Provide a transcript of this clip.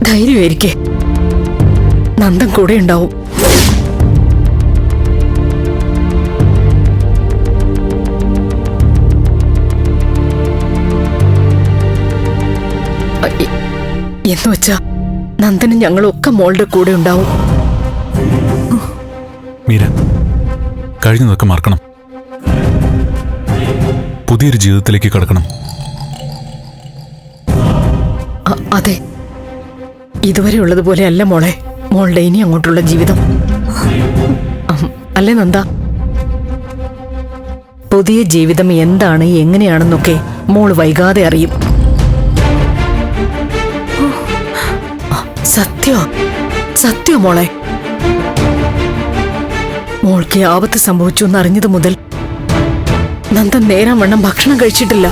ധൈര്യമായിരിക്കേ, നന്ദൻ കൂടെ ഉണ്ടാവും. എന്ന് വെച്ചാ നന്ദനും ഞങ്ങളും ഒക്കെ മോളുടെ കൂടെ ഉണ്ടാവും. മീര, കഴിഞ്ഞതൊക്കെ മറക്കണം. പുതിയൊരു ജീവിതത്തിലേക്ക് കടക്കണം. അതെ, ഇതുവരെ ഉള്ളതുപോലെ അല്ല മോളെ മോളുടെ ഇനി അങ്ങോട്ടുള്ള ജീവിതം. അല്ലേ നന്ദ? പുതിയ ജീവിതം എന്താണ് എങ്ങനെയാണെന്നൊക്കെ മോള് വൈകാതെ അറിയും. സത്യോ മോളെ? മോൾക്ക് ആപത്ത് സംഭവിച്ചു എന്നറിഞ്ഞതു മുതൽ നന്ദൻ നേരാൻ വണ്ണം ഭക്ഷണം കഴിച്ചിട്ടില്ല.